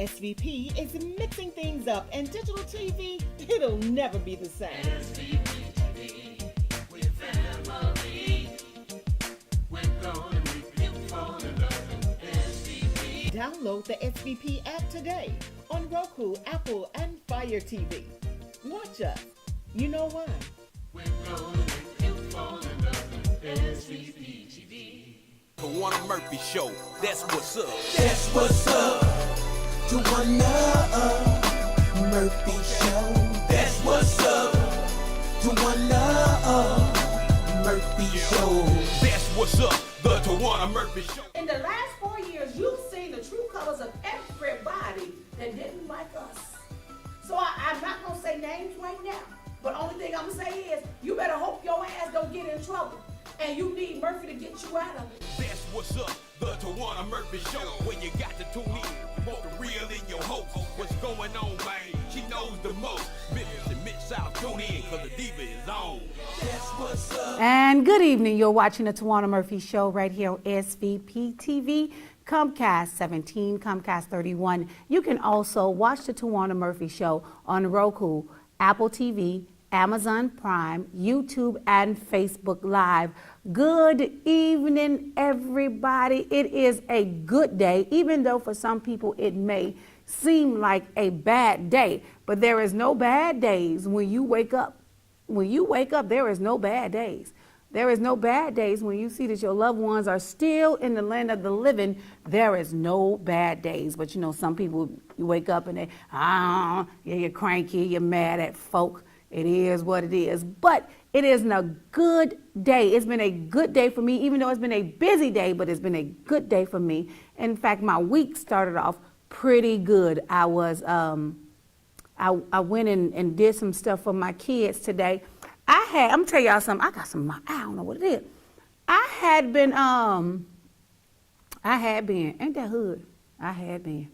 SVP is mixing things up, and digital TV, it'll never be the same. SVP TV, we're family. We're gonna make you fall in love with SVP. Download the SVP app today on Roku, Apple, and Fire TV. Watch us. You know why? We're gonna make you fall in love with SVP TV. Towanna Murphy Show, that's what's up. That's what's up. Towanna Murphy Show. That's what's up. Towanna Murphy Show. That's what's up. The Towanna Murphy Show. In the last 4 years, you've seen the true colors of everybody that didn't like us. So I'm not gonna say names right now, but only thing I'm gonna say is you better hope your ass don't get in trouble. And you need Murphy to get you out of it. That's what's up, the Towanna Murphy Show. When you got to tune in, want the real in your host. What's going on, man? She knows the most. Memphis and Mid-South, tune in, cause the diva is on. That's what's up. And good evening. You're watching the Towanna Murphy Show right here on SVP TV, Comcast 17, Comcast 31. You can also watch the Towanna Murphy Show on Roku, Apple TV, Amazon Prime, YouTube, and Facebook Live. Good evening, everybody. It is a good day, even though for some people it may seem like a bad day. But there is no bad days when you wake up. When you wake up, there is no bad days. There is no bad days when you see that your loved ones are still in the land of the living. There is no bad days. But you know, some people, you wake up and you're cranky, you're mad at folk. It is what it is, but it is a good day. It's been a good day for me, even though it's been a busy day, but it's been a good day for me. In fact, my week started off pretty good. I went in and did some stuff for my kids today. I'm gonna tell y'all something. I got some, I don't know what it is. I had been, ain't that hood? I had been.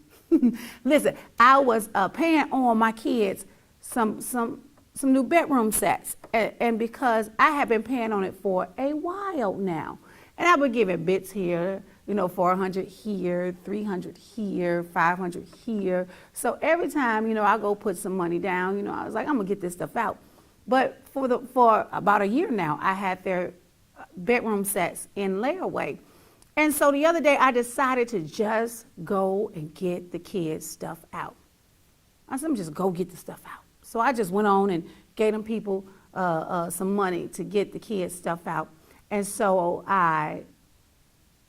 Listen, I was paying on my kids some new bedroom sets, and because I have been paying on it for a while now, and I would give it bits here, you know, 400 here, 300 here, 500 here. So every time, you know, I go put some money down, you know, I was like, I'm gonna get this stuff out. But for about a year now, I had their bedroom sets in layaway. And so the other day I decided to just go and get the kids' stuff out. I said, I'm just go get the stuff out. So I just went on and gave them people some money to get the kids' stuff out. And so I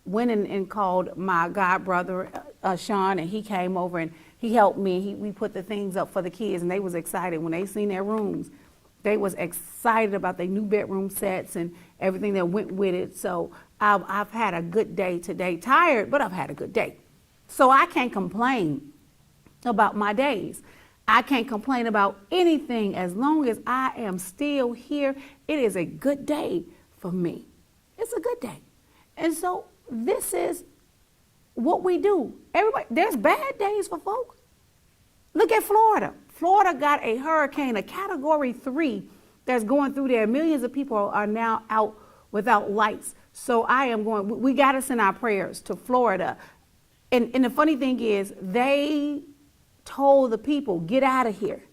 went and called my god brother, Sean, and he came over and he helped me. We put the things up for the kids, and they was excited when they seen their rooms. They was excited about their new bedroom sets and everything that went with it. So I've had a good day today. Tired, but I've had a good day. So I can't complain about my days. I can't complain about anything as long as I am still here. It is a good day for me. It's a good day. And so this is what we do. Everybody, there's bad days for folks. Look at Florida. Florida got a hurricane, a category 3 that's going through there. Millions of people are now out without lights. So we got to send our prayers to Florida. And the funny thing is, they told the people, get out of here.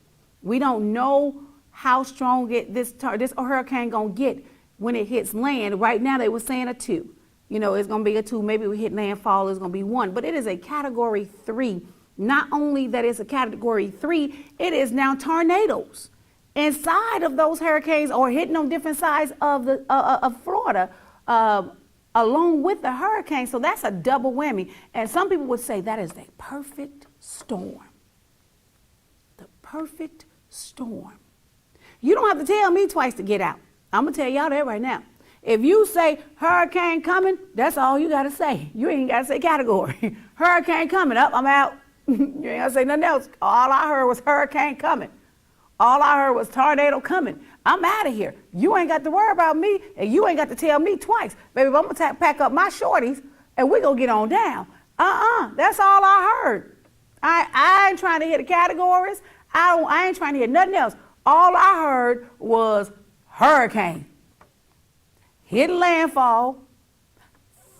We don't know how strong this hurricane gonna get when it hits land. Right now they were saying a 2. You know, it's gonna be a 2. Maybe we hit landfall, it's gonna be 1. But it is a category 3. Not only that it's a category 3, it is now tornadoes inside of those hurricanes or hitting on different sides of Florida along with the hurricane. So that's a double whammy. And some people would say that is a perfect storm. The perfect storm. You don't have to tell me twice to get out. I'm going to tell y'all that right now. If you say hurricane coming, that's all you got to say. You ain't got to say category. Hurricane coming, up, I'm out. You ain't got to say nothing else. All I heard was hurricane coming. All I heard was tornado coming. I'm out of here. You ain't got to worry about me, and you ain't got to tell me twice. Baby, I'm going to pack up my shorties, and we going to get on down. That's all I heard. I ain't trying to hear the categories. I ain't trying to hear nothing else. All I heard was hurricane. Hit landfall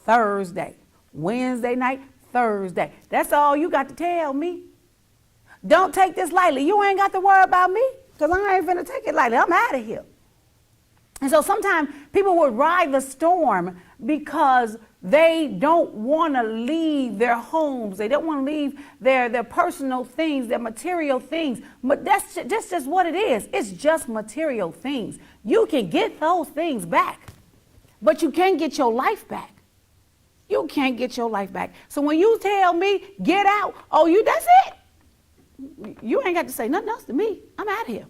Thursday. Wednesday night, Thursday. That's all you got to tell me. Don't take this lightly. You ain't got to worry about me because I ain't finna take it lightly. I'm out of here. And so sometimes people would ride the storm because they don't want to leave their homes. They don't want to leave their personal things, their material things. But that's just what it is. It's just material things. You can get those things back, but you can't get your life back. You can't get your life back. So when you tell me, get out, that's it. You ain't got to say nothing else to me. I'm out of here.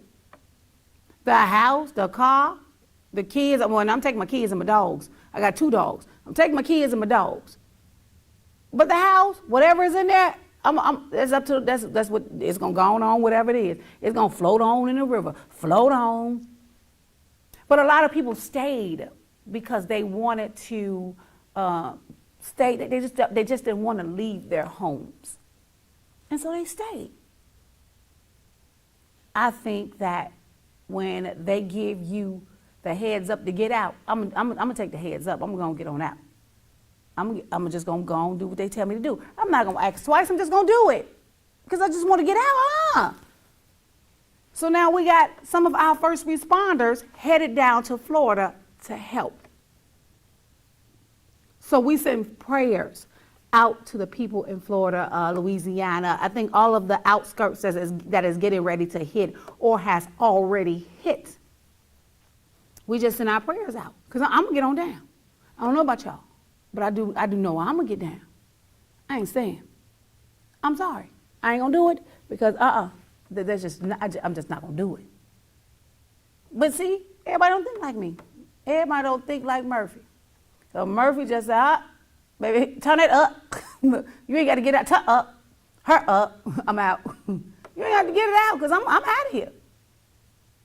The house, the car, the kids. Well, I'm taking my kids and my dogs. I got 2 dogs. I'm taking my kids and my dogs. But the house, whatever is in there, that's up to that's what it's gonna go on. Whatever it is, it's gonna float on in the river. Float on. But a lot of people stayed because they wanted to stay. They just didn't want to leave their homes, and so they stayed. I think that when they give you the heads up to get out, I'm gonna take the heads up. I'm gonna get on out. I'm just gonna go and do what they tell me to do. I'm not gonna ask twice. I'm just gonna do it because I just want to get out. So now we got some of our first responders headed down to Florida to help. So we send prayers out to the people in Florida, Louisiana. I think all of the outskirts that is getting ready to hit or has already hit. We just send our prayers out because I'm gonna get on down. I don't know about y'all, but I do know I'm gonna get down. I ain't staying. I'm sorry. I ain't gonna do it because that's just I'm just not gonna do it. But see, everybody don't think like me. Everybody don't think like Murphy. So Murphy just said, baby, turn it up. You ain't got to get out. Turn up. Her up. I'm out. You ain't got to get it out because I'm out of here.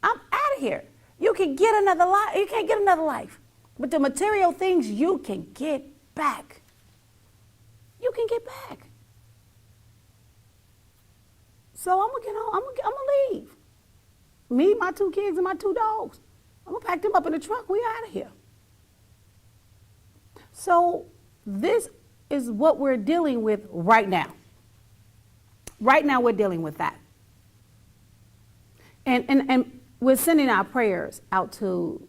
I'm out of here. You can get another life. You can't get another life. But the material things you can get back. You can get back. So I'm gonna get on. I'm gonna leave. Me, my 2 kids, and my 2 dogs. I'm gonna pack them up in the truck. We out of here. So this is what we're dealing with right now. Right now we're dealing with that. And we're sending our prayers out to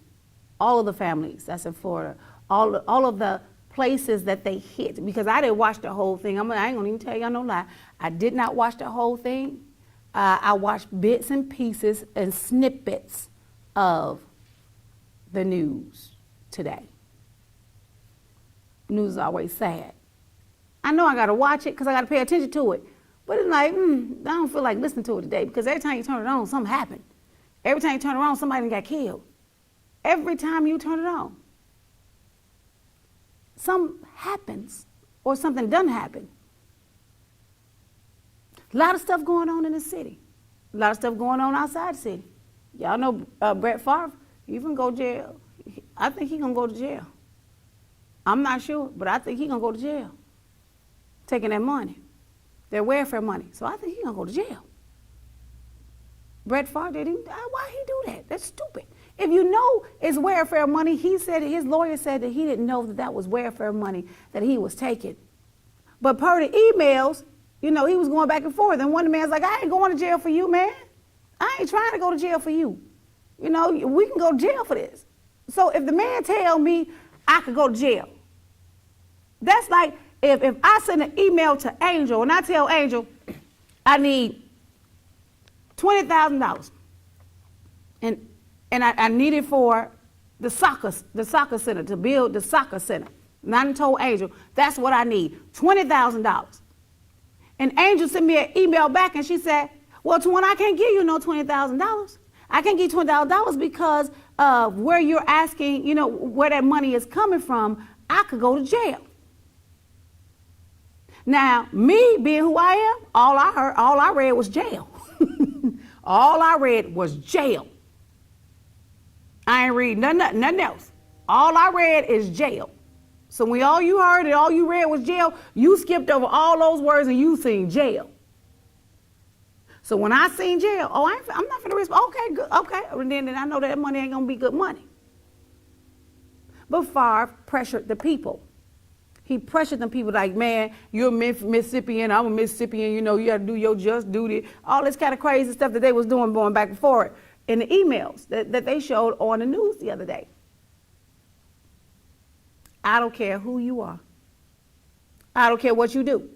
all of the families that's in Florida, all of the places that they hit, because I didn't watch the whole thing. I ain't gonna even tell y'all no lie. I did not watch the whole thing. I watched bits and pieces and snippets of the news today. News is always sad. I know I got to watch it because I got to pay attention to it. But it's like, I don't feel like listening to it today because every time you turn it on, something happened. Every time you turn it on, somebody got killed. Every time you turn it on, something happens or something doesn't happen. A lot of stuff going on in the city. A lot of stuff going on outside the city. Y'all know Brett Favre, he even go to jail. I think he's going to go to jail. I'm not sure, but I think he's going to go to jail. Taking that money, their welfare money. So I think he's going to go to jail. Brett Favre, why he do that? That's stupid. If you know it's welfare money, his lawyer said that he didn't know that was welfare money that he was taking. But per the emails, he was going back and forth. And one of the man's like, I ain't going to jail for you, man. I ain't trying to go to jail for you. We can go to jail for this. So if the man tell me I could go to jail, that's like if I send an email to Angel and I tell Angel I need $20,000 and I need it for the soccer center, to build the soccer center. And I told Angel that's what I need, $20,000. And Angel sent me an email back and she said, well, Towanna, I can't give you no $20,000. I can't give you $20,000 because of where you're asking, where that money is coming from. I could go to jail. Now, me being who I am, all I read was jail. All I read was jail. I ain't read nothing else. All I read is jail. So when all you heard and all you read was jail, you skipped over all those words and you seen jail. So when I seen jail, I'm not gonna risk. Okay, good, okay. And then I know that money ain't gonna be good money. But Favre pressured the people. He pressured them people like, man, you're a Mississippian, I'm a Mississippian, you know, you got to do your just duty. All this kind of crazy stuff that they was doing going back and forth in the emails that they showed on the news the other day. I don't care who you are. I don't care what you do.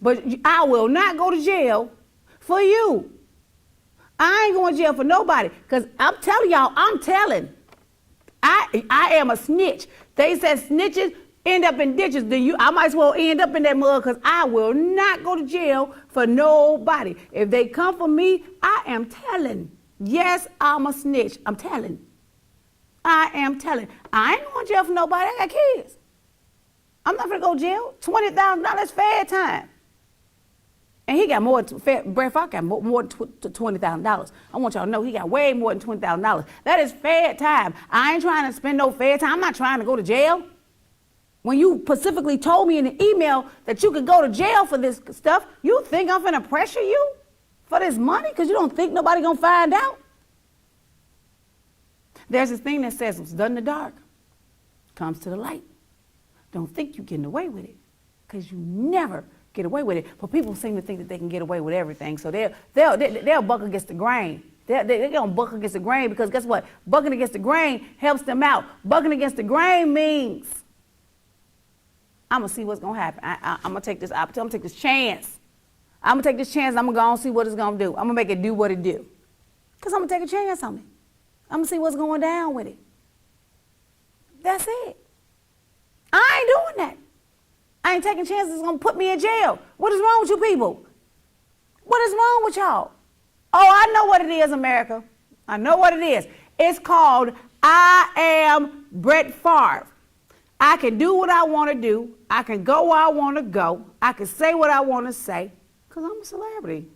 But I will not go to jail for you. I ain't going to jail for nobody. Because I'm telling y'all, I'm telling. I am a snitch. They said snitches end up in ditches. Then I might as well end up in that mud, because I will not go to jail for nobody. If they come for me, I am telling. Yes, I'm a snitch. I'm telling. I am telling. I ain't going to jail for nobody. I got kids. I'm not going to go to jail. $20,000 fair time. And he got more, Brett Favre got more than $20,000. I want y'all to know he got way more than $20,000. That is fair time. I ain't trying to spend no fair time. I'm not trying to go to jail. When you specifically told me in the email that you could go to jail for this stuff, you think I'm finna pressure you for this money because you don't think nobody gonna find out? There's this thing that says what's done in the dark comes to the light. Don't think you're getting away with it, because you never get away with it. But people seem to think that they can get away with everything, so they'll buck against the grain. They're gonna buck against the grain, because guess what? Bucking against the grain helps them out. Bucking against the grain means I'm gonna see what's gonna happen. I'm gonna take this opportunity. I'm gonna take this chance. I'm gonna take this chance. I'm gonna go and see what it's gonna do. I'm gonna make it do what it do, because I'm gonna take a chance on it. I'm gonna see what's going down with it. That's it. I ain't doing that. I ain't taking chances that's gonna put me in jail. What is wrong with you people? What is wrong with y'all? Oh, I know what it is, America. I know what it is. It's called I am Brett Favre. I can do what I want to do. I can go where I want to go. I can say what I want to say, because I'm a celebrity.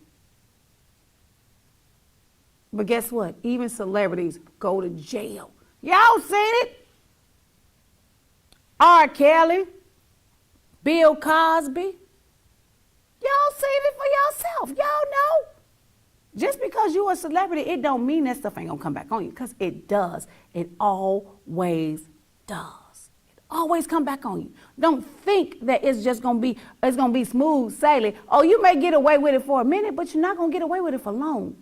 But guess what? Even celebrities go to jail. Y'all seen it? R. Kelly, Bill Cosby. Y'all seen it for yourself. Y'all know. Just because you're a celebrity, it don't mean that stuff ain't gonna come back on you, because it does. It always does. It always come back on you. Don't think that it's just gonna be smooth sailing. Oh, you may get away with it for a minute, but you're not gonna get away with it for long,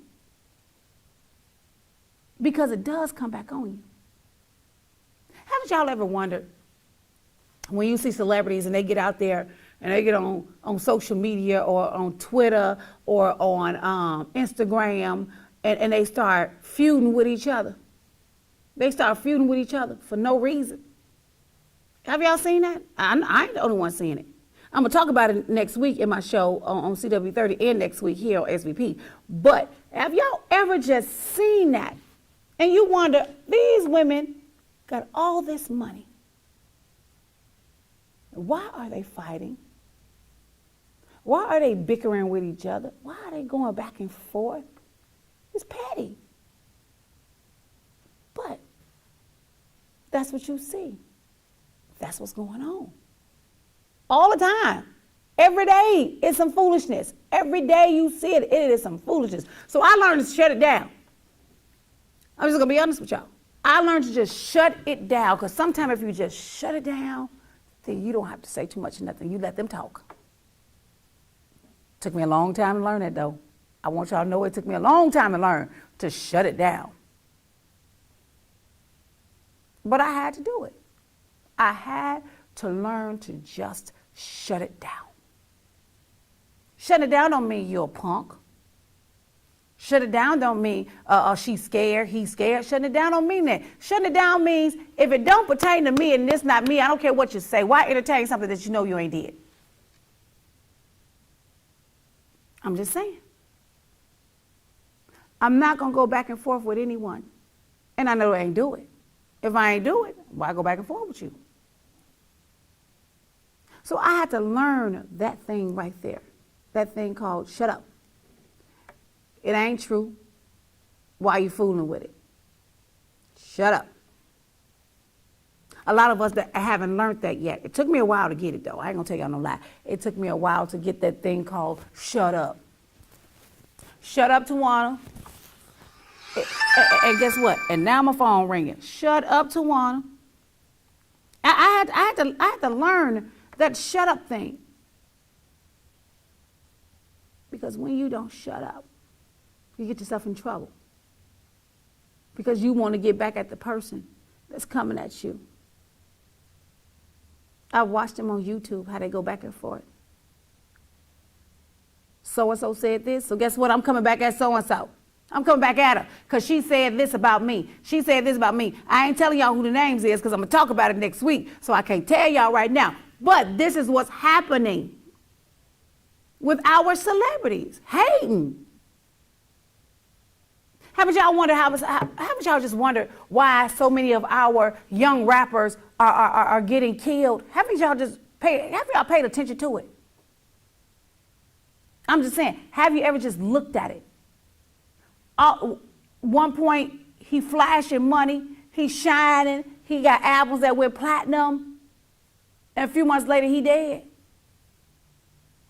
because it does come back on you. Haven't y'all ever wondered, when you see celebrities and they get out there and they get on social media or on Twitter or on Instagram and they start feuding with each other? They start feuding with each other for no reason. Have y'all seen that? I ain't the only one seeing it. I'm going to talk about it next week in my show on CW30 and next week here on SVP. But have y'all ever just seen that? And you wonder, these women got all this money. Why are they fighting? Why are they bickering with each other? Why are they going back and forth? It's petty. But that's what you see. That's what's going on. All the time. Every day, it's some foolishness. Every day you see it, it is some foolishness. So I learned to shut it down. I'm just going to be honest with y'all. I learned to just shut it down, because sometimes if you just shut it down, then you don't have to say too much of nothing. You let them talk. Took me a long time to learn that, though. I want y'all to know it took me a long time to learn to shut it down. But I had to do it. I had to learn to just shut it down. Shutting it down don't mean you're a punk. Shut it down don't mean she's scared, he's scared. Shutting it down don't mean that. Shutting it down means if it don't pertain to me and it's not me, I don't care what you say. Why entertain something that you know you ain't did? I'm just saying. I'm not going to go back and forth with anyone. And I know I ain't do it. If I ain't do it, why go back and forth with you? So I had to learn that thing right there. That thing called shut up. It ain't true. Why you fooling with it? Shut up. A lot of us that haven't learned that yet. It took me a while to get it, though. I ain't gonna tell y'all no lie. It took me a while to get that thing called shut up. Shut up, Towanna. And guess what? And now my phone ringing. Shut up, Towanna. I had to learn that shut up thing. Because when you don't shut up, you get yourself in trouble. Because you want to get back at the person that's coming at you. I've watched them on YouTube, how they go back and forth. So-and-so said this, so guess what? I'm coming back at so-and-so. I'm coming back at her because she said this about me. She said this about me. I ain't telling y'all who the names is because I'm going to talk about it next week, so I can't tell y'all right now. But this is what's happening with our celebrities, hating. Haven't y'all just wondered why so many of our young rappers are getting killed? Haven't y'all paid attention to it? I'm just saying, have you ever just looked at it? One point, he flashing money, he's shining, he got albums that went platinum, and a few months later, he dead.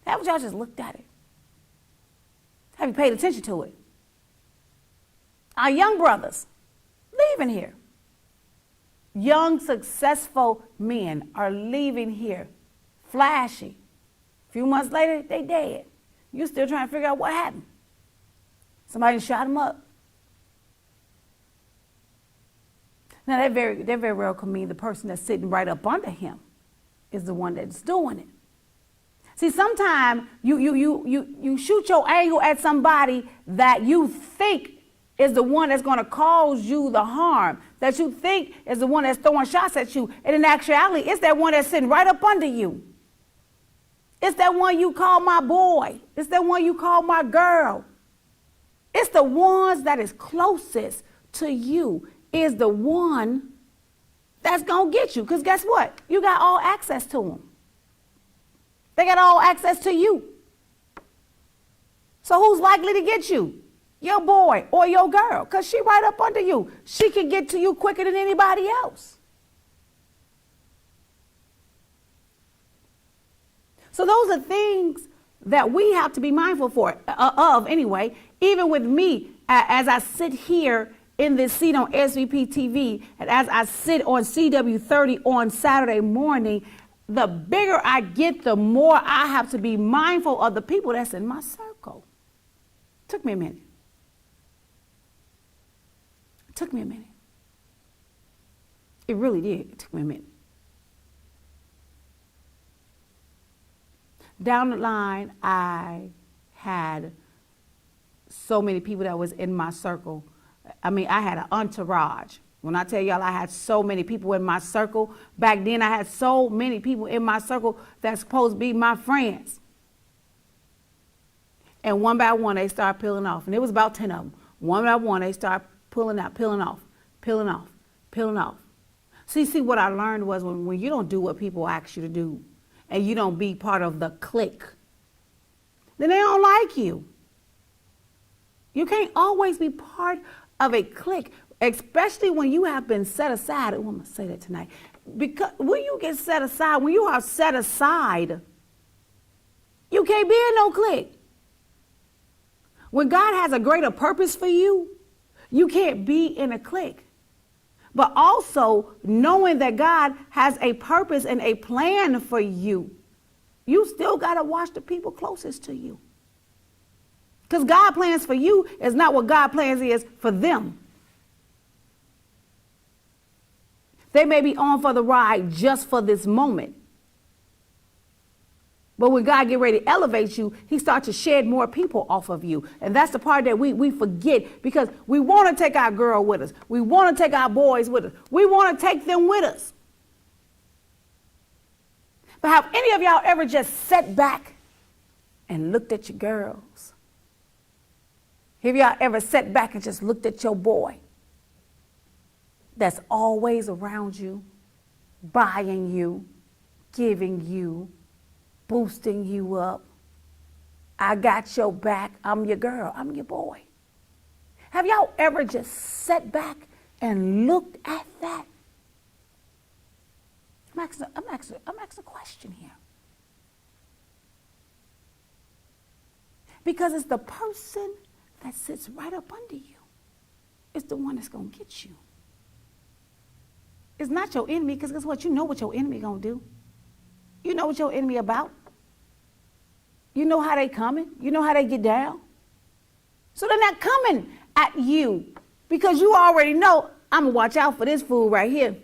Haven't y'all just looked at it? Have you paid attention to it? Our young brothers leaving here. Young, successful men are leaving here, flashy. A few months later, they dead. You still trying to figure out what happened. Somebody shot him up. Now, that very well could mean the person that's sitting right up under him is the one that's doing it. See, sometimes you shoot your angle at somebody that you think is the one that's going to cause you the harm, that you think is the one that's throwing shots at you. And in actuality, it's that one that's sitting right up under you. It's that one you call my boy. It's that one you call my girl. It's the ones that is closest to you is the one that's going to get you. Because guess what? You got all access to them. They got all access to you. So who's likely to get you? Your boy or your girl, because she right up under you. She can get to you quicker than anybody else. So those are things that we have to be mindful of anyway. Even with me, as I sit here in this seat on SVP TV, and as I sit on CW30 on Saturday morning, the bigger I get, the more I have to be mindful of the people that's in my circle. Took me a minute. It took me a minute. It really did. It took me a minute. Down the line, I had so many people that was in my circle. I mean, I had an entourage. When I tell y'all I had so many people in my circle, back then I had so many people in my circle that's supposed to be my friends. And one by one, they started peeling off. And it was about 10 of them. One by one, they started peeling off. See, what I learned was when you don't do what people ask you to do, and you don't be part of the clique, then they don't like you. You can't always be part of a clique, especially when you have been set aside. Oh, I'm going to say that tonight. Because when you get set aside, when you are set aside, you can't be in no clique. When God has a greater purpose for you, you can't be in a clique. But also knowing that God has a purpose and a plan for you, you still got to watch the people closest to you. Because God plans for you is not what God plans is for them. They may be on for the ride just for this moment. But when God get ready to elevate you, he starts to shed more people off of you. And that's the part that we forget, because we want to take our girl with us. We want to take our boys with us. We want to take them with us. But have any of y'all ever just sat back and looked at your girls? Have y'all ever sat back and just looked at your boy that's always around you, buying you, giving you, boosting you up? I got your back. I'm your girl. I'm your boy. Have y'all ever just sat back and looked at that? I'm asking a question here. Because it's the person that sits right up under you. It's the one that's going to get you. is not your enemy, because guess what? You know what your enemy gonna do. You know what your enemy about. You know how they coming. You know how they get down. So they're not coming at you because you already know I'm gonna watch out for this fool right here.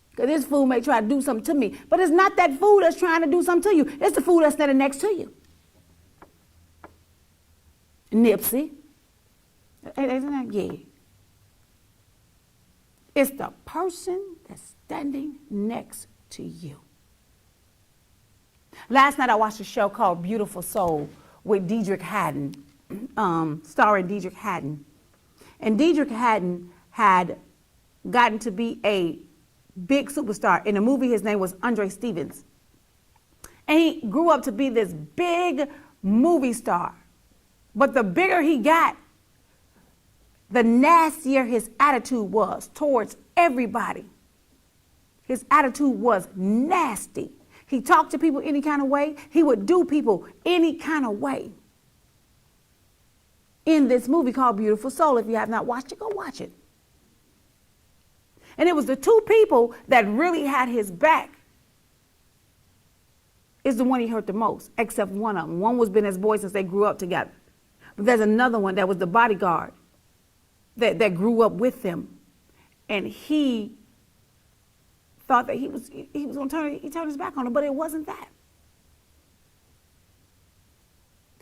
Because this fool may try to do something to me. But it's not that fool that's trying to do something to you. It's the fool that's standing next to you. Nipsey. Isn't that? Yeah. It's the person that's standing next to you. Last night I watched a show called Beautiful Soul with Diedrich Haddon, starring Diedrich Haddon. And Diedrich Haddon had gotten to be a big superstar. In the movie, his name was Andre Stevens. And he grew up to be this big movie star. But the bigger he got, the nastier his attitude was towards everybody. His attitude was nasty. He talked to people any kind of way. He would do people any kind of way. In this movie called Beautiful Soul, if you have not watched it, go watch it. And it was the two people that really had his back is the one he hurt the most, except one of them. One was been his boy since they grew up together. But there's another one that was the bodyguard that grew up with them. And he thought that he was going to turn his back on him, but it wasn't that.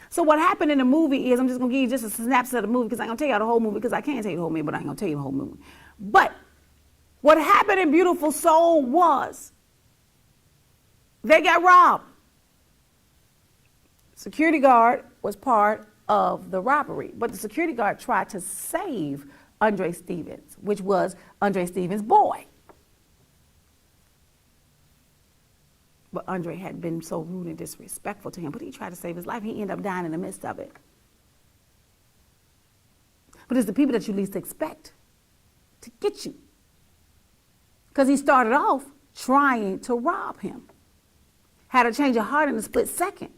So what happened in the movie is, I'm just going to give you just a snapshot of the movie because I'm going to tell you the whole movie because I can't tell you the whole movie, but I ain't going to tell you the whole movie. But what happened in Beautiful Soul was they got robbed. Security guard was part of the robbery, but the security guard tried to save Andre Stevens, which was Andre Stevens' boy. But Andre had been so rude and disrespectful to him, but he tried to save his life. He ended up dying in the midst of it. But it's the people that you least expect to get you. Because he started off trying to rob him. Had a change of heart in a split second.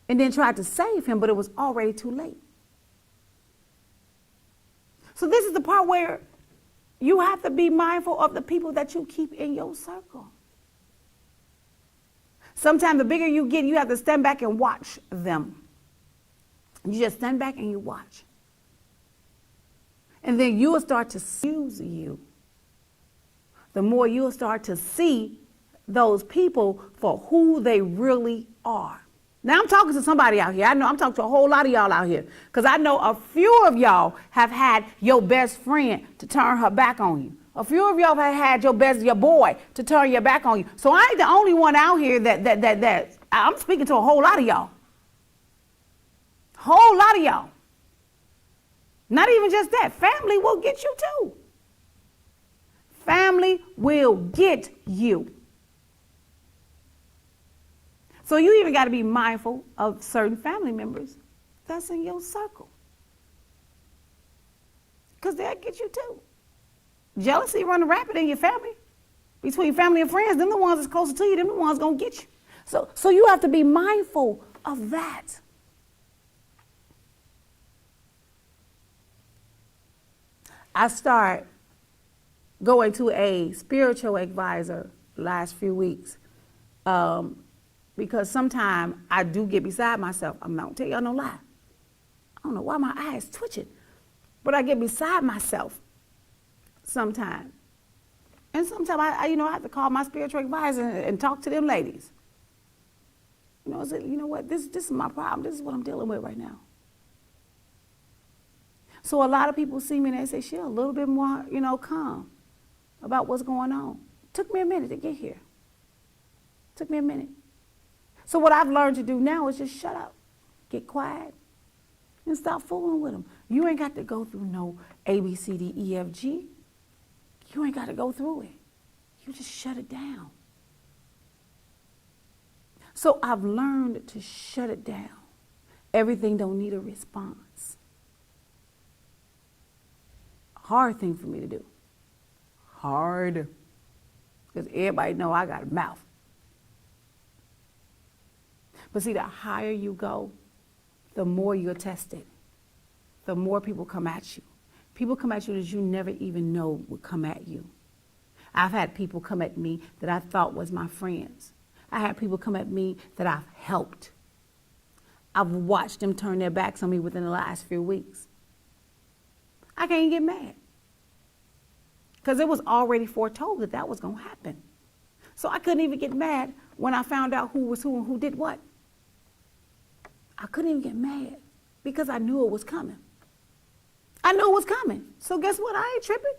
And then tried to save him, but it was already too late. So this is the part where you have to be mindful of the people that you keep in your circle. Sometimes the bigger you get, you have to stand back and watch them. You just stand back and you watch. And then you will start to use you. The more you will start to see those people for who they really are. Now I'm talking to somebody out here. I know I'm talking to a whole lot of y'all out here. Because I know a few of y'all have had your best friend to turn her back on you. A few of y'all have had your boy to turn your back on you. So I ain't the only one out here that I'm speaking to a whole lot of y'all. Whole lot of y'all. Not even just that. Family will get you too. Family will get you. So you even got to be mindful of certain family members that's in your circle. Because they'll get you too. Jealousy running rapid in your family. Between family and friends, them the ones that's closer to you, them the ones going to get you. So you have to be mindful of that. I start going to a spiritual advisor last few weeks because sometimes I do get beside myself. I'm not going to tell y'all no lie. I don't know why my eye is twitching, but I get beside myself sometimes. And sometimes I have to call my spiritual advisor and talk to them ladies. Say, you know what, this is my problem. This is what I'm dealing with right now. So a lot of people see me and they say, she's a little bit more, calm about what's going on. Took me a minute to get here. Took me a minute. So what I've learned to do now is just shut up, get quiet, and stop fooling with them. You ain't got to go through no A, B, C, D, E, F, G. You ain't got to go through it. You just shut it down. So I've learned to shut it down. Everything don't need a response. Hard thing for me to do. Hard. Because everybody know I got a mouth. But see, the higher you go, the more you're tested. The more people come at you. People come at you that you never even know would come at you. I've had people come at me that I thought was my friends. I had people come at me that I've helped. I've watched them turn their backs on me within the last few weeks. I can't get mad because it was already foretold that that was going to happen. So I couldn't even get mad when I found out who was who and who did what. I couldn't even get mad because I knew it was coming. I knew it was coming. So guess what? I ain't tripping.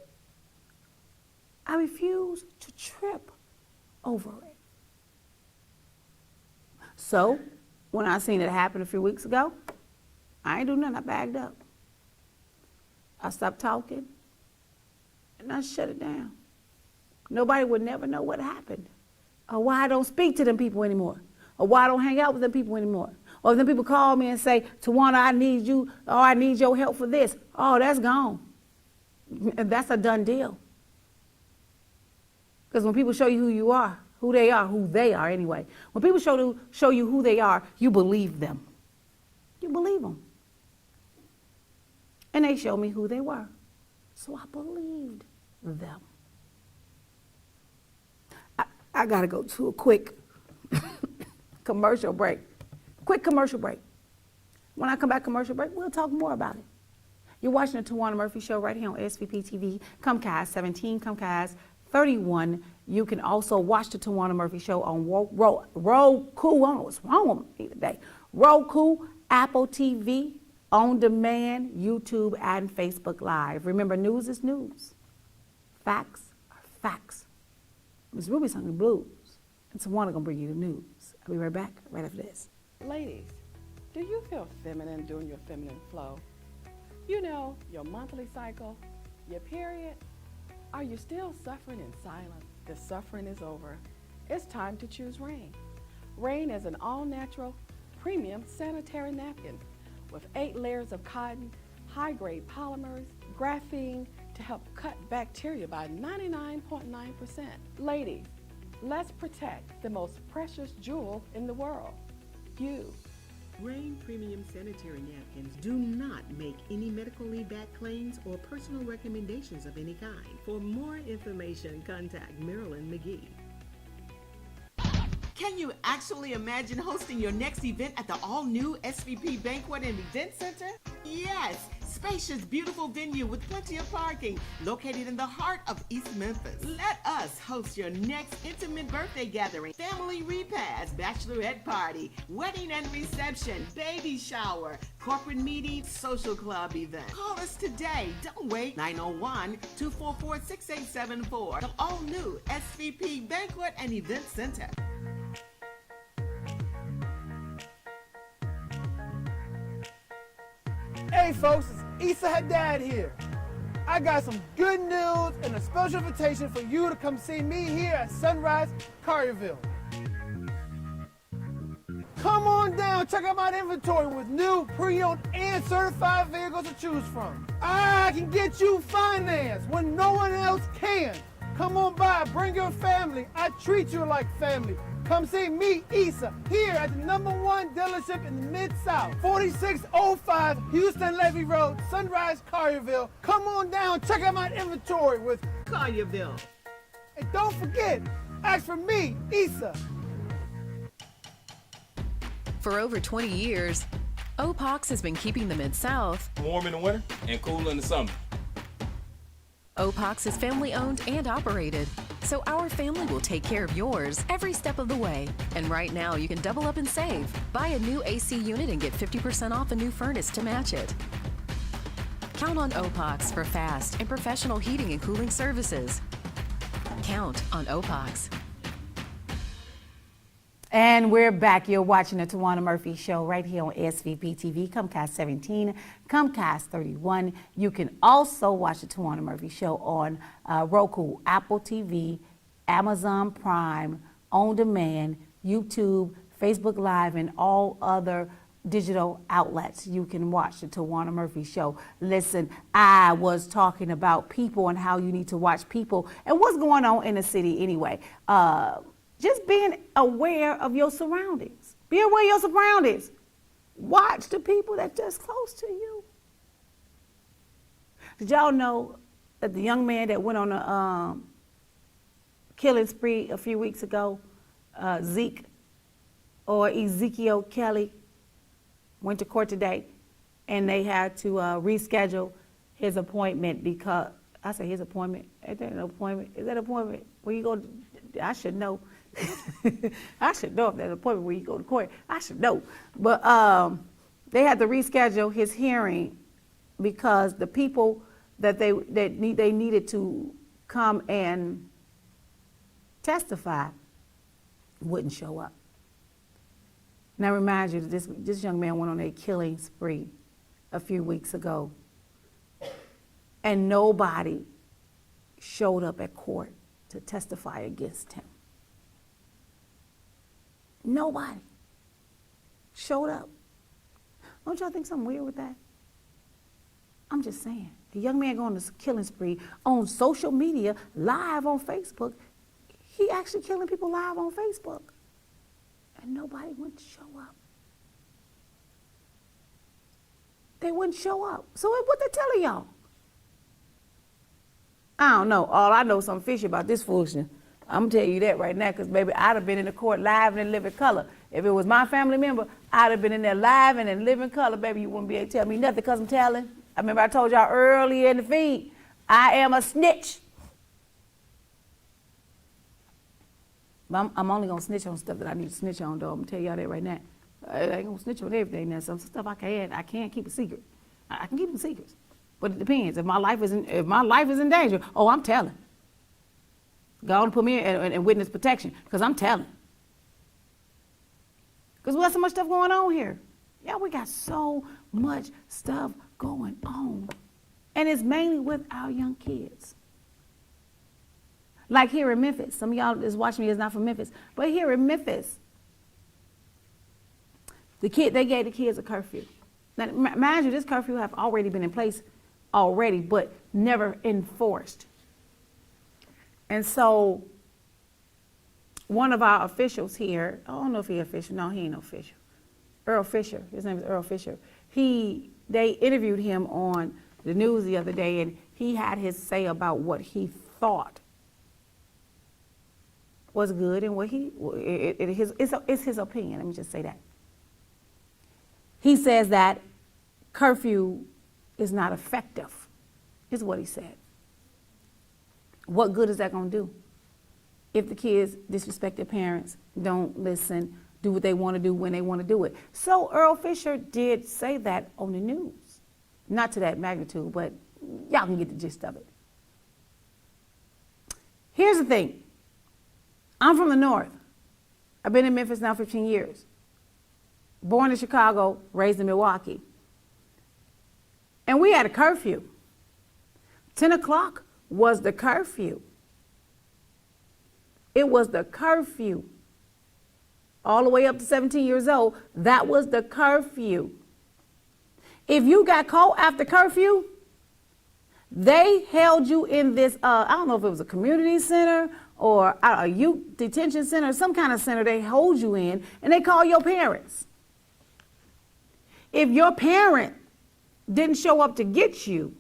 I refuse to trip over it. So when I seen it happen a few weeks ago, I ain't do nothing. I bagged up. I stopped talking and I shut it down. Nobody would never know what happened or why I don't speak to them people anymore or why I don't hang out with them people anymore. Or if them people call me and say, Towanna, I need you, or I need your help for this. Oh, that's gone. That's a done deal. Because when people show you who you are, who they are anyway. When people show you who they are, you believe them. You believe them. And they showed me who they were. So I believed them. I got to go to a quick commercial break. Quick commercial break. When I come back commercial break, we'll talk more about it. You're watching the Towanna Murphy Show right here on SVP TV, Comcast 17, Comcast 31. You can also watch the Towanna Murphy Show on Roku. I don't know what's wrong with me today. Roku, Apple TV, on demand, YouTube, and Facebook Live. Remember, news is news. Facts are facts. Ms. Ruby sung the blues, and Towanna gonna bring you the news. I'll be right back right after this. Ladies, do you feel feminine during your feminine flow? You know, your monthly cycle, your period? Are you still suffering in silence? The suffering is over. It's time to choose Rain. Rain is an all-natural, premium sanitary napkin with 8 layers of cotton, high-grade polymers, graphene to help cut bacteria by 99.9%. Ladies, let's protect the most precious jewel in the world, you. Rain Premium Sanitary Napkins do not make any medical leave-back claims or personal recommendations of any kind. For more information, contact Marilyn McGee. Can you actually imagine hosting your next event at the all-new SVP Banquet and Event Center? Yes! Spacious, beautiful venue with plenty of parking, located in the heart of East Memphis. Let us host your next intimate birthday gathering, family repast, bachelorette party, wedding and reception, baby shower, corporate meeting, social club event. Call us today. Don't wait. 901-244-6874. The all-new SVP Banquet and Event Center. Hey folks, it's Issa Haddad here. I got some good news and a special invitation for you to come see me here at Sunrise Collierville. Come on down, check out my inventory with new, pre-owned, and certified vehicles to choose from. I can get you financed when no one else can. Come on by, bring your family. I treat you like family. Come see me, Issa, here at the #1 dealership in the Mid-South, 4605 Houston Levy Road, Sunrise, Collierville. Come on down, check out my inventory with Collierville. And don't forget, ask for me, Issa. For over 20 years, OPOX has been keeping the Mid-South warm in the winter and cool in the summer. OPOX is family owned and operated, so our family will take care of yours every step of the way. And right now you can double up and save. Buy a new AC unit and get 50% off a new furnace to match it. Count on OPOX for fast and professional heating and cooling services. Count on OPOX. And we're back. You're watching the Towanna Murphy Show right here on SVP TV, Comcast 17, Comcast 31. You can also watch the Towanna Murphy Show on Roku, Apple TV, Amazon Prime, On Demand, YouTube, Facebook Live, and all other digital outlets. You can watch the Towanna Murphy Show. Listen, I was talking about people and how you need to watch people and what's going on in the city anyway. Just being aware of your surroundings. Be aware of your surroundings. Watch the people that's just close to you. Did y'all know that the young man that went on the killing spree a few weeks ago. Ezekiel Kelly went to court today, and they had to reschedule his appointment because, I say his appointment, is that an appointment? Is that an appointment where you go, I should know. I should know if there's an appointment where you go to court. I should know. But they had to reschedule his hearing because the people that they needed to come and testify wouldn't show up. Now remind you that this young man went on a killing spree a few weeks ago, and nobody showed up at court to testify against him. Nobody showed up. Don't y'all think something weird with that? I'm just saying. The young man going on a killing spree on social media, live on Facebook. He actually killing people live on Facebook. And nobody wouldn't show up. They wouldn't show up. So what they telling y'all? I don't know. All I know is something fishy about this foolishness. I'm telling you that right now, because, baby, I'd have been in the court live and in living color. If it was my family member, I'd have been in there live and in living color. Baby, you wouldn't be able to tell me nothing because I'm telling. I remember I told y'all earlier in the feed, I am a snitch. But I'm only going to snitch on stuff that I need to snitch on, though. I'm going to tell y'all that right now. I ain't going to snitch on everything now. Some stuff I can't keep a secret. I can keep them secrets. But it depends. If my life is in danger, oh, I'm telling. God put me in witness protection, because I'm telling. Because we got so much stuff going on here. Yeah, we got so much stuff going on. And it's mainly with our young kids. Like here in Memphis. Some of y'all that's watching me is not from Memphis. But here in Memphis, they gave the kids a curfew. Now, mind you, this curfew have already been in place already, but never enforced. And so one of our officials here, I don't know if he's official. No, he ain't no official. Earl Fisher. His name is Earl Fisher. They interviewed him on the news the other day, and he had his say about what he thought was good and what it's his opinion. Let me just say that. He says that curfew is not effective, is what he said. What good is that going to do if the kids disrespect their parents, don't listen, do what they want to do when they want to do it? So Earl Fisher did say that on the news. Not to that magnitude, but y'all can get the gist of it. Here's the thing. I'm from the North. I've been in Memphis now 15 years. Born in Chicago, raised in Milwaukee. And we had a curfew. 10 o'clock was the curfew. It was the curfew. All the way up to 17 years old, that was the curfew. If you got caught after curfew, they held you in this, I don't know if it was a community center or a youth detention center, some kind of center they hold you in, and they call your parents. If your parent didn't show up to get you,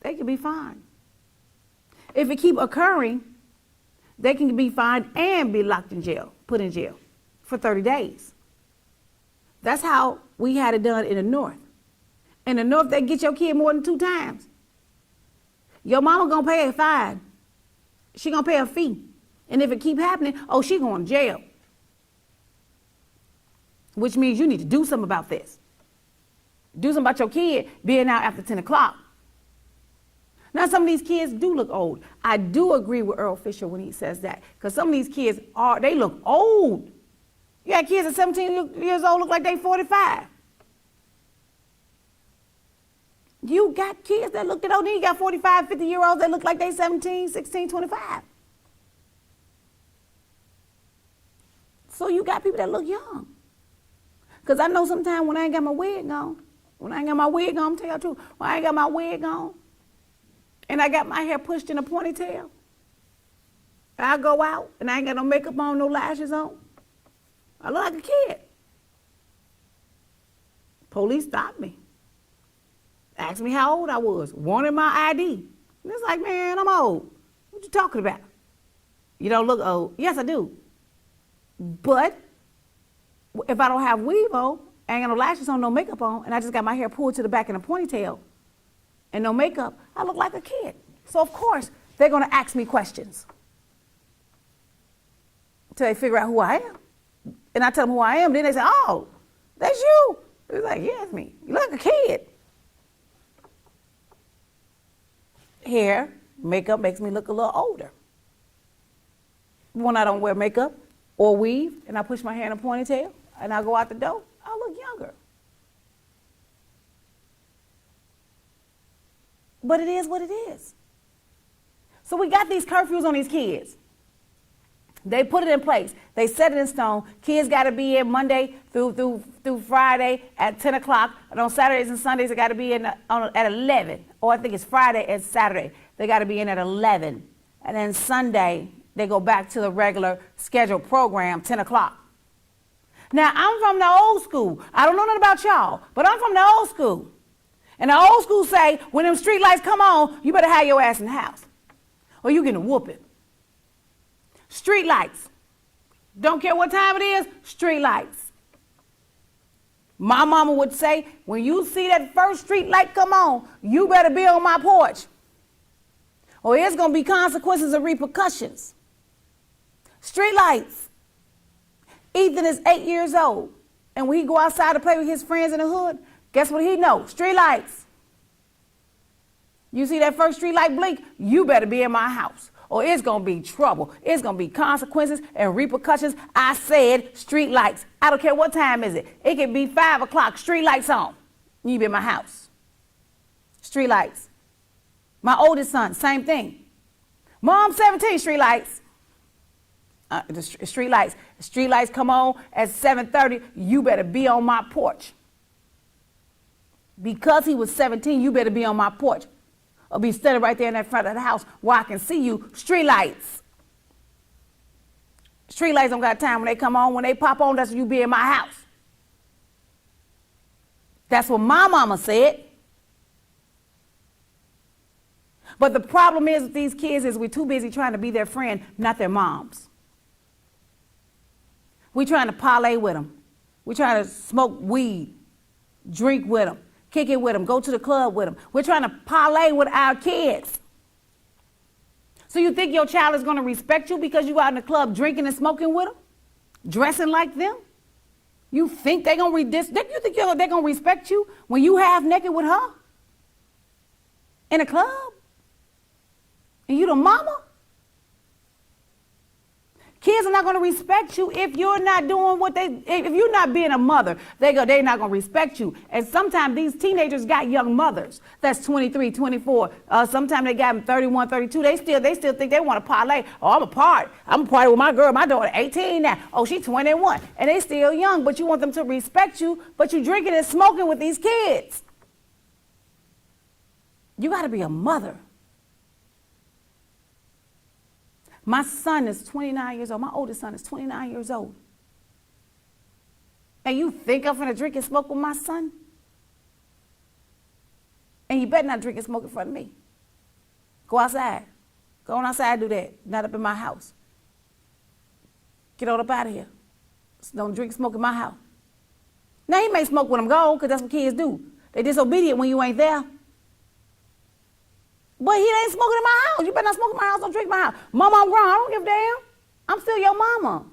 they could be fined. If it keep occurring, they can be fined and be locked in jail, put in jail for 30 days. That's how we had it done in the North. In the North, they get your kid more than 2 times. Your mama gonna pay a fine. She gonna pay a fee. And if it keep happening, oh, she going to jail. Which means you need to do something about this. Do something about your kid being out after 10 o'clock. Now, some of these kids do look old. I do agree with Earl Fisher when he says that, because some of these kids they look old. You got kids at 17 years old look like they 45. You got kids that look that old, then you got 45, 50-year-olds that look like they 17, 16, 25. So you got people that look young. Because I know sometimes when I ain't got my wig on, I'm tell you the truth, when I ain't got my wig on, and I got my hair pushed in a ponytail, I go out and I ain't got no makeup on, no lashes on, I look like a kid. Police stopped me. asked me how old I was, wanted my ID. And it's like, man, I'm old. What you talking about? You don't look old. Yes, I do. But if I don't have weave on, I ain't got no lashes on, no makeup on, and I just got my hair pulled to the back in a ponytail and no makeup, I look like a kid. So of course, they're gonna ask me questions until they figure out who I am. And I tell them who I am, then they say, oh, that's you. It's like, yeah, it's me. You look like a kid. Hair, makeup makes me look a little older. When I don't wear makeup or weave and I push my hair in a ponytail and I go out the door, I look younger. But it is what it is. So we got these curfews on these kids. They put it in place. They set it in stone. Kids got to be in Monday through Friday at 10 o'clock. And on Saturdays and Sundays, they got to be in at 11. Or I think it's Friday and Saturday. They got to be in at 11. And then Sunday, they go back to the regular scheduled program, 10 o'clock. Now, I'm from the old school. I don't know nothing about y'all, but I'm from the old school. And the old school say, when them street lights come on, you better have your ass in the house. Or you getting a whooping. Street lights. Don't care what time it is, street lights. My mama would say, when you see that first street light come on, you better be on my porch. Or it's going to be consequences and repercussions. Street lights. Ethan is 8 years old. And when he go outside to play with his friends in the hood, guess what he knows? Street lights. You see that first street light blink, you better be in my house. Or it's going to be trouble. It's going to be consequences and repercussions. I said street lights. I don't care what time is it. It can be 5 o'clock, street lights on. You be in my house. Street lights. My oldest son, same thing. Mom, 17, street lights. The street lights. The street lights come on at 7:30. You better be on my porch. Because he was 17, you better be on my porch. Or be standing right there in that front of the house where I can see you. Street lights. Street lights don't got time when they come on. When they pop on, that's when you be in my house. That's what my mama said. But the problem is with these kids is we're too busy trying to be their friend, not their moms. We're trying to parlay with them. We're trying to smoke weed, drink with them, kick it with them, go to the club with them. We're trying to parlay with our kids. So you think your child is going to respect you because you out in the club drinking and smoking with them? Dressing like them? You think they're going to you think they're going to respect you when you half naked with her? In a club? And you the mama? Kids are not going to respect you if you're not doing if you're not being a mother, they're not going to respect you. And sometimes these teenagers got young mothers. That's 23, 24. Sometimes they got them 31, 32. They still think they want to parlay. Oh, I'm a party with my girl. My daughter 18 now. Oh, she's 21. And they still young, but you want them to respect you, but you drinking and smoking with these kids. You got to be a mother. My son is 29 years old. My oldest son is 29 years old. And you think I'm gonna drink and smoke with my son? And you better not drink and smoke in front of me. Go outside. Go on outside, do that. Not up in my house. Get on up out of here. Don't drink and smoke in my house. Now he may smoke when I'm gone, because that's what kids do. They disobedient when you ain't there. But he ain't smoking in my house. You better not smoke in my house. Don't drink in my house. Mama, I'm grown. I don't give a damn. I'm still your mama.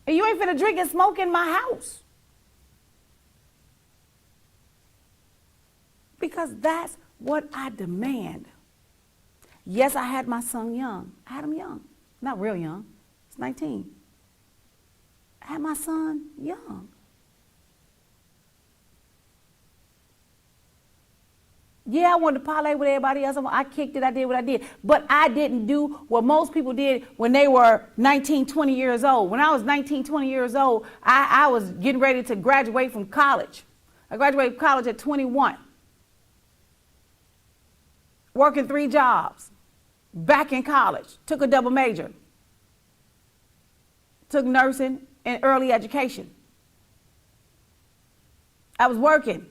And you ain't finna drink and smoke in my house. Because that's what I demand. Yes, I had my son young. I had him young. Not real young. He's 19. I had my son young. Yeah, I wanted to parlay with everybody else. I kicked it. I did what I did. But I didn't do what most people did when they were 19, 20 years old. When I was 19, 20 years old, I was getting ready to graduate from college. I graduated from college at 21. Working 3 jobs. Back in college. Took a double major. Took nursing and early education. I was working.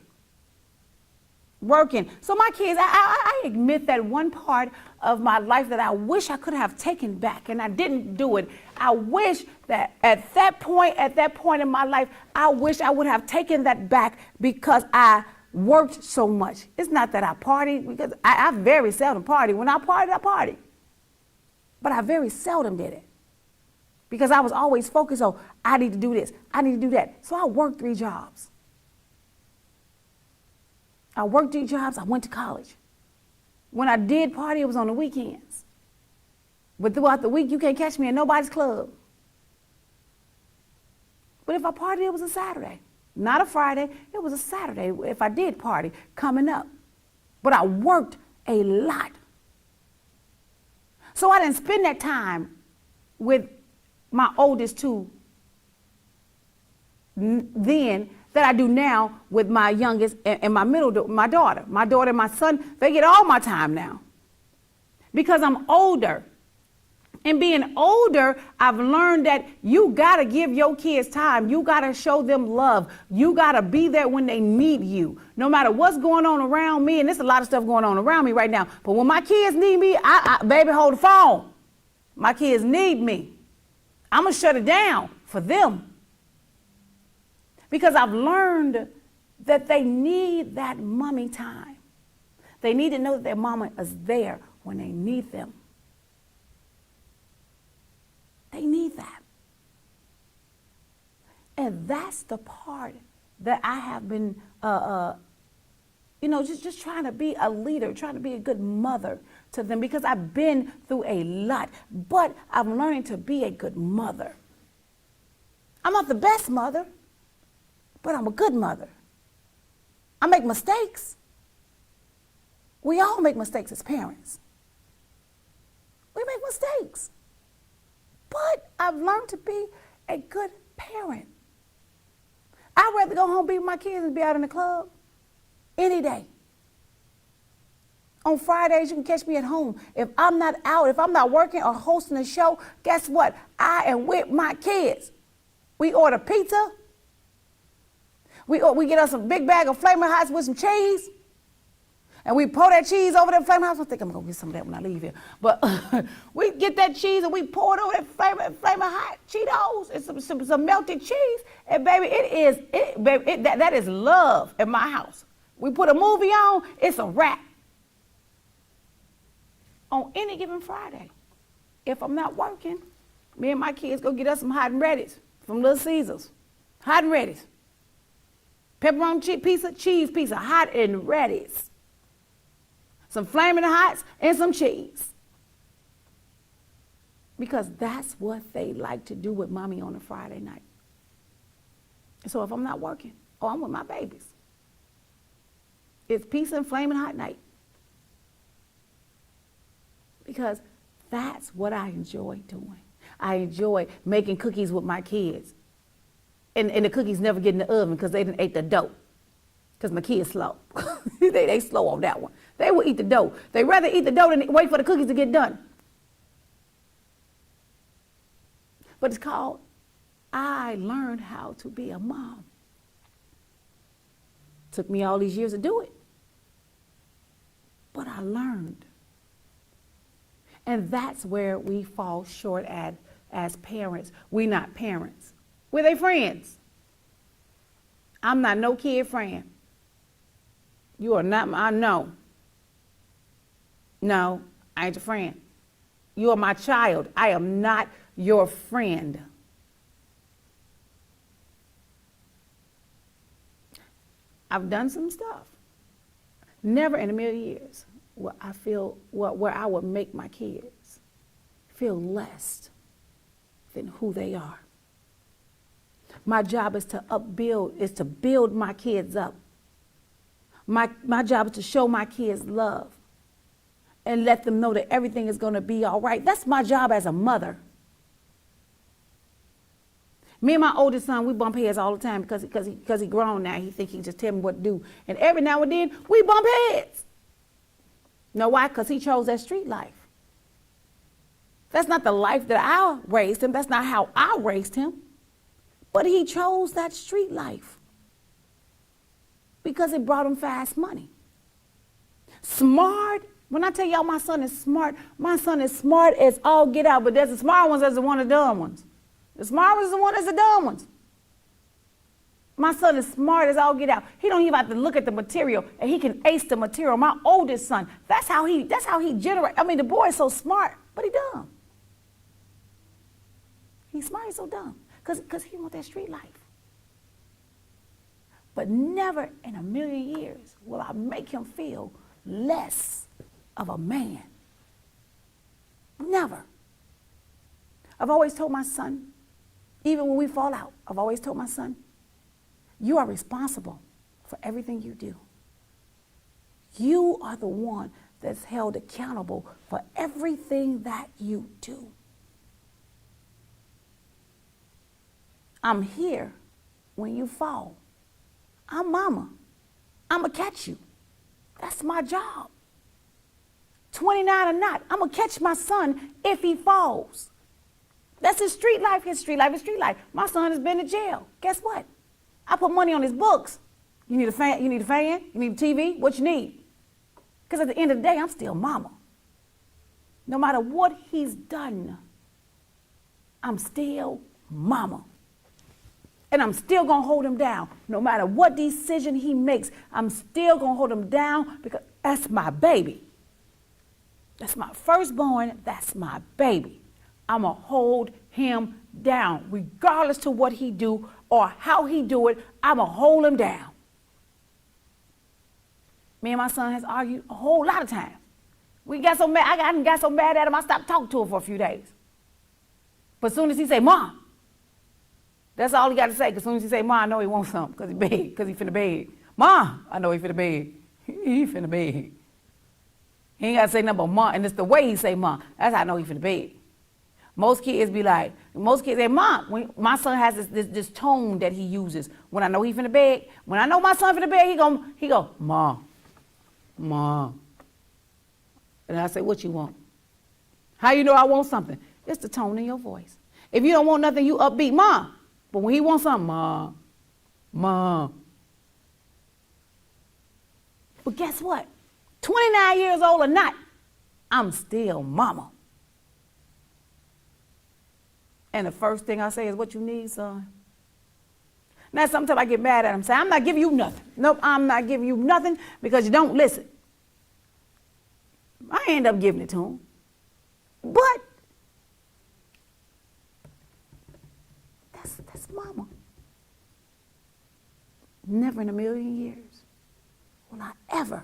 working. So my kids, I admit that one part of my life that I wish I could have taken back, and I didn't do it. I wish that at that point in my life, I wish I would have taken that back because I worked so much. It's not that I partied, because I very seldom party. When I partied, I partied. But I very seldom did it because I was always focused on, I need to do this, I need to do that. So I worked 3 jobs. I worked 3 jobs, I went to college. When I did party, it was on the weekends. But throughout the week, you can't catch me in nobody's club. But if I partied, it was a Saturday. Not a Friday, it was a Saturday if I did party coming up. But I worked a lot. So I didn't spend that time with my oldest 2 then that I do now with my youngest and my middle, my daughter. My daughter and my son, they get all my time now because I'm older. And being older, I've learned that you got to give your kids time. You got to show them love. You got to be there when they need you. No matter what's going on around me, and there's a lot of stuff going on around me right now, but when my kids need me, baby, hold the phone. My kids need me. I'm going to shut it down for them. Because I've learned that they need that mommy time. They need to know that their mama is there when they need them. They need that. And that's the part that I have been, just trying to be a leader, trying to be a good mother to them because I've been through a lot, but I'm learning to be a good mother. I'm not the best mother, but I'm a good mother. I make mistakes. We all make mistakes as parents. We make mistakes. But I've learned to be a good parent. I'd rather go home, be with my kids, and be out in the club any day. On Fridays, you can catch me at home. If I'm not out, if I'm not working or hosting a show, guess what? I am with my kids. We order pizza. We get us a big bag of Flaming Hots with some cheese. And we pour that cheese over that Flaming Hots. I think I'm going to get some of that when I leave here. But we get that cheese and we pour it over that Flaming Hot Cheetos and some melted cheese. And baby, that is love at my house. We put a movie on, it's a wrap. On any given Friday, if I'm not working, me and my kids go get us some hot and ready's from Little Caesars. Hot and ready's. Pepperoni pizza, cheese pizza, hot and ready's. Some Flaming Hots and some cheese. Because that's what they like to do with mommy on a Friday night. So if I'm not working, I'm with my babies. It's pizza and Flaming Hot night. Because that's what I enjoy doing. I enjoy making cookies with my kids. And the cookies never get in the oven because they didn't ate the dough. Because my kids slow. they slow on that one. They will eat the dough. They rather eat the dough than wait for the cookies to get done. But it's called, I learned how to be a mom. Took me all these years to do it. But I learned. And that's where we fall short as parents. We're not parents. We're their friends. I'm not no kid friend. You are not, I know. No, I ain't your friend. You are my child. I am not your friend. I've done some stuff. Never in a million years where I feel, where I would make my kids feel less than who they are. My job is to build my kids up. My job is to show my kids love and let them know that everything is going to be all right. That's my job as a mother. Me and my oldest son, we bump heads all the time because he grown now. He think he just tell me what to do. And every now and then, we bump heads. Know why? Because he chose that street life. That's not the life that I raised him. That's not how I raised him. But he chose that street life because it brought him fast money. Smart. When I tell y'all my son is smart as all get out, but there's the smart ones, there's the one of the dumb ones. The smart ones is the one that's the dumb ones. My son is smart as all get out. He don't even have to look at the material, and he can ace the material. My oldest son, that's how he generates. I mean, the boy is so smart, but he dumb. He's smart, he's so dumb, because he want that street life. But never in a million years will I make him feel less of a man. Never. I've always told my son, even when we fall out, I've always told my son, you are responsible for everything you do. You are the one that's held accountable for everything that you do. I'm here when you fall. I'm mama. I'm going to catch you. That's my job. 29 or not, I'm going to catch my son if he falls. That's his street life, his street life, his street life. My son has been to jail. Guess what? I put money on his books. You need a fan? You need a fan? You need a TV? What you need? Because at the end of the day, I'm still mama. No matter what he's done, I'm still mama. And I'm still going to hold him down. No matter what decision he makes, I'm still going to hold him down because that's my baby. That's my firstborn. That's my baby. I'm going to hold him down. Regardless to what he do or how he do it, I'm going to hold him down. Me and my son has argued a whole lot of times. We got so mad. I got so mad at him, I stopped talking to him for a few days. But as soon as he say, Mom, that's all he got to say. Because as soon as he say, Mom, I know he wants something because he beg, because he finna beg. Mom, I know he finna beg. He finna beg. He ain't got to say nothing but Mom. And it's the way he say Mom. That's how I know he finna beg. Most kids be like, most kids say, Mom. When my son has this tone that he uses. When I know he finna beg, when I know my son finna beg, he go, Mom, Mom. And I say, what you want? How you know I want something? It's the tone in your voice. If you don't want nothing, you upbeat, Mom. But when he wants something, Mom, Mom. But guess what? 29 years old or not, I'm still mama. And the first thing I say is, what you need, son? Now, sometimes I get mad at him, say, I'm not giving you nothing. Nope, I'm not giving you nothing because you don't listen. I end up giving it to him. But that's mama. Never in a million years will I ever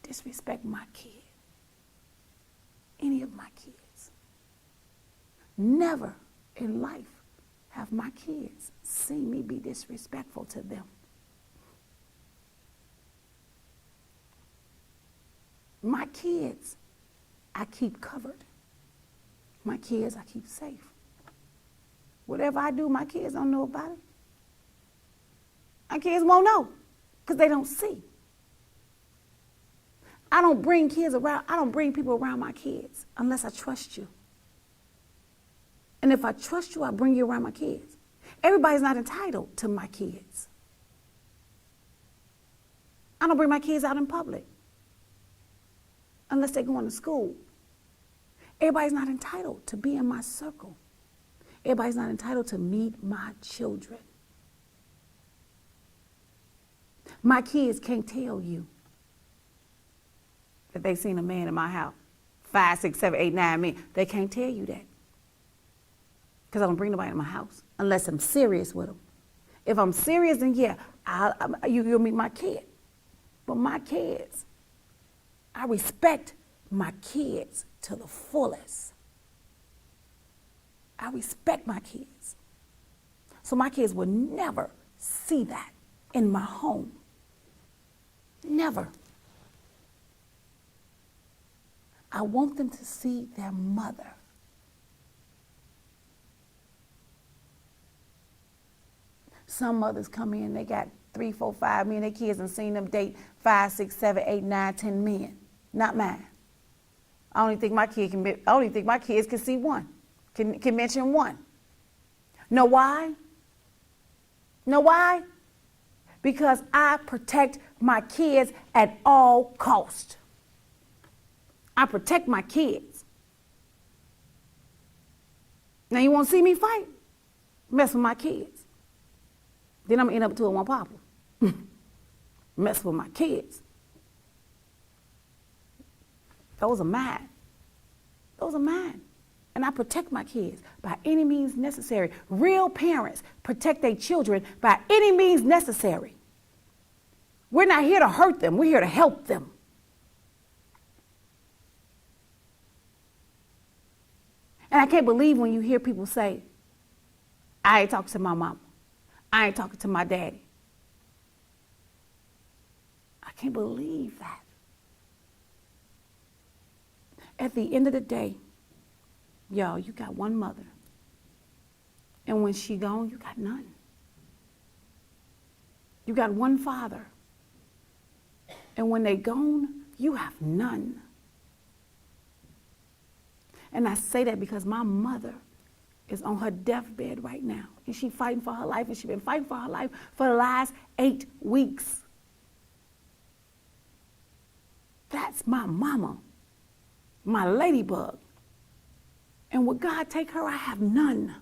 disrespect my kid. Any of my kids. Never in life have my kids seen me be disrespectful to them. My kids, I keep covered. My kids, I keep safe. Whatever I do, my kids don't know about it. My kids won't know because they don't see. I don't bring kids around, I don't bring people around my kids unless I trust you. And if I trust you, I bring you around my kids. Everybody's not entitled to my kids. I don't bring my kids out in public unless they're going to school. Everybody's not entitled to be in my circle. Everybody's not entitled to meet my children. My kids can't tell you that they've seen a man in my house. 5, 6, 7, 8, 9 men. They can't tell you that. Because I don't bring nobody in my house unless I'm serious with them. If I'm serious, then yeah, you'll meet my kid. But my kids, I respect my kids to the fullest. I respect my kids. So my kids will never see that in my home. Never. I want them to see their mother. Some mothers come in, they got 3, 4, 5 men, their kids and seen them date 5, 6, 7, 8, 9, 10 men. Not mine. I don't even think my kids can see one, can mention one. Know why? Know why? because I protect my kids at all cost. I protect my kids. Now you want to see me fight? Mess with my kids. Then I'm going to end up to one papa. Mess with my kids. Those are mine. Those are mine. And I protect my kids by any means necessary. Real parents protect their children by any means necessary. We're not here to hurt them. We're here to help them. And I can't believe when you hear people say, I ain't talking to my mama. I ain't talking to my daddy. I can't believe that. At the end of the day, y'all, you got one mother. And when she gone, you got none. You got one father. And when they gone, you have none. And I say that because my mother is on her deathbed right now. And she's fighting for her life, and she's been fighting for her life for the last 8 weeks. That's my mama, my ladybug. And would God take her? I have none.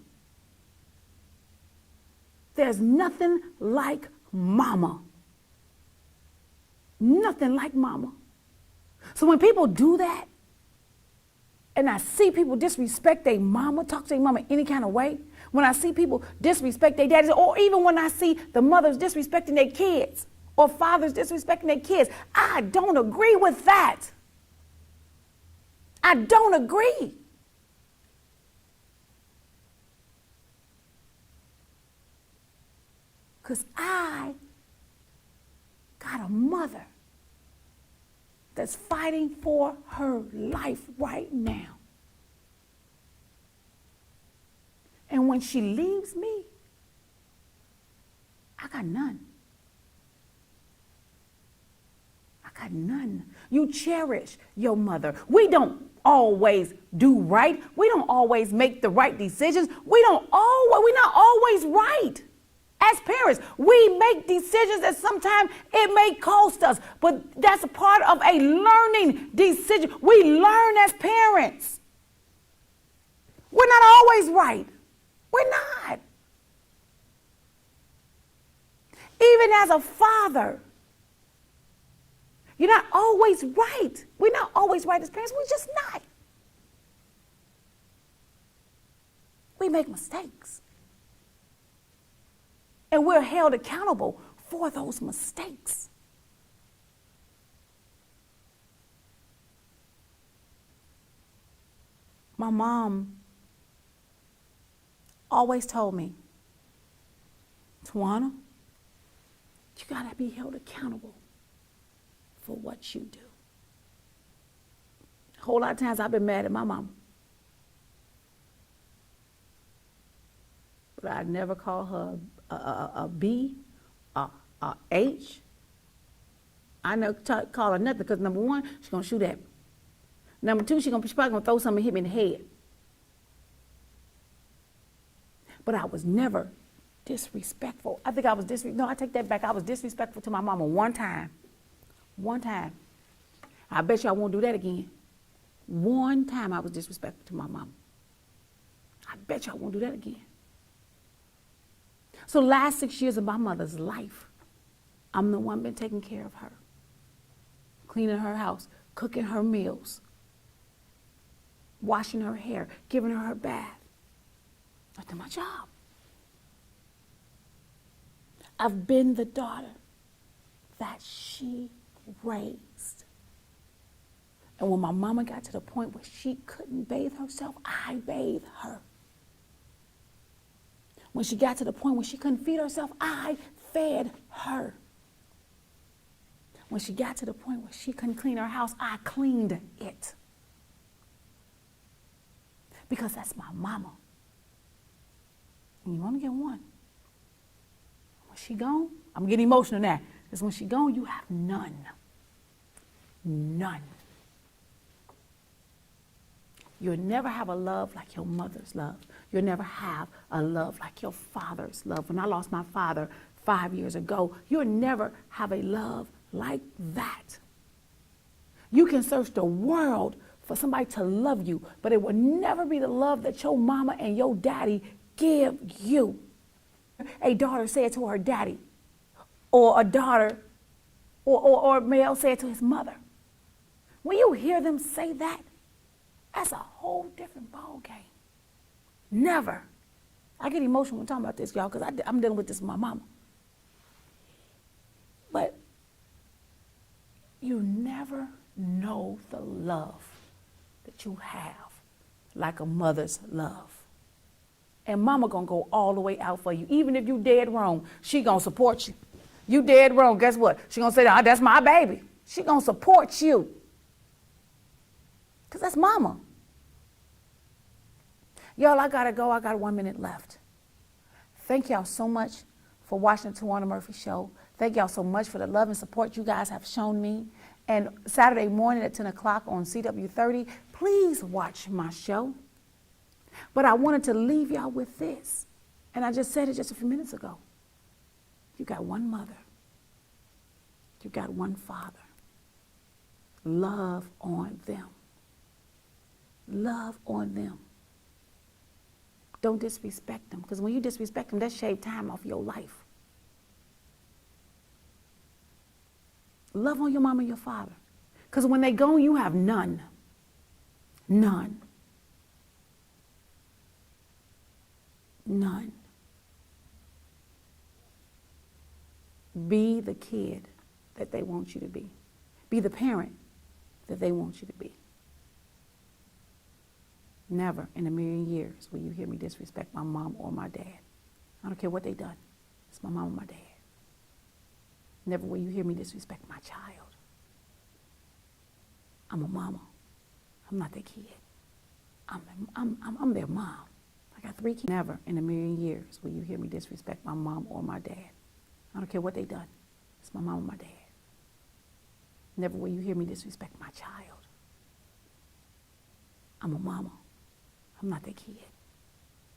There's nothing like mama. Nothing like mama. So when people do that, and I see people disrespect their mama, talk to their mama any kind of way, when I see people disrespect their daddies, or even when I see the mothers disrespecting their kids, or fathers disrespecting their kids, I don't agree with that. I don't agree. Because I got a mother that's fighting for her life right now. And when she leaves me, I got none. I got none. You cherish your mother. We don't always do right. We don't always make the right decisions. We're not always right. As parents, we make decisions that sometimes it may cost us, but that's a part of a learning decision. We learn as parents. We're not always right. We're not. Even as a father, you're not always right. We're not always right as parents. We're just not. We make mistakes. And we're held accountable for those mistakes. My mom always told me, Towanna, you gotta be held accountable for what you do. A whole lot of times I've been mad at my mom. But I never call her a B, a H. I never call her nothing because number one, she's gonna shoot at me. Number two, she's probably gonna throw something and hit me in the head. But I was never disrespectful. I think I was disrespectful. No, I take that back. I was disrespectful to my mama one time. One time. I bet you I won't do that again. One time I was disrespectful to my mama. I bet you I won't do that again. So the last 6 years of my mother's life, I'm the one been taking care of her. Cleaning her house, cooking her meals, washing her hair, giving her bath. I did my job. I've been the daughter that she raised. And when my mama got to the point where she couldn't bathe herself, I bathed her. When she got to the point where she couldn't feed herself, I fed her. When she got to the point where she couldn't clean her house, I cleaned it. Because that's my mama. And you only get one. When she gone, I'm getting emotional now. Because when she gone, you have none. None. You'll never have a love like your mother's love. You'll never have a love like your father's love. When I lost my father 5 years ago. You'll never have a love like that. You can search the world for somebody to love you, but it will never be the love that your mama and your daddy give you. A daughter said to her daddy, or a daughter, or a male said to his mother. When you hear them say that, that's a whole different ball game. Never. I get emotional when talking about this, y'all, because I'm dealing with this with my mama. But you never know the love that you have like a mother's love. And mama gonna go all the way out for you. Even if you dead wrong, she gonna support you. You dead wrong, guess what? She gonna say, that's my baby. She gonna support you. Because that's mama. Y'all, I gotta go. I got 1 minute left. Thank y'all so much for watching the Towanna Murphy Show. Thank y'all so much for the love and support you guys have shown me. And Saturday morning at 10 o'clock on CW30, please watch my show. But I wanted to leave y'all with this. And I just said it just a few minutes ago. You got one mother. You got one father. Love on them. Love on them. Don't disrespect them, because when you disrespect them, that shaved time off your life. Love on your mom and your father, because when they go, you have none. None. None. Be the kid that they want you to be. Be the parent that they want you to be. Never in a million years will you hear me disrespect my mom or my dad. I don't care what they done. It's my mom and my dad. Never will you hear me disrespect my child. I'm a mama. I'm not their kid. I'm their mom. I got 3 kids. Never in a million years will you hear me disrespect my mom or my dad. I don't care what they done. It's my mom and my dad. Never will you hear me disrespect my child. I'm a mama. I'm not their kid.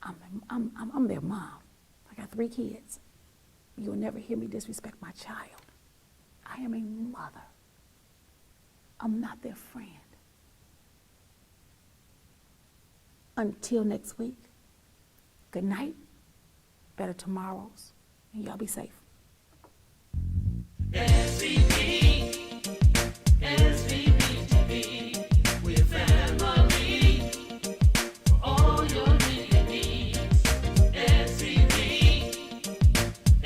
I'm their mom. I got 3 kids. You'll never hear me disrespect my child. I am a mother. I'm not their friend. Until next week, good night, better tomorrows, and y'all be safe. SCP.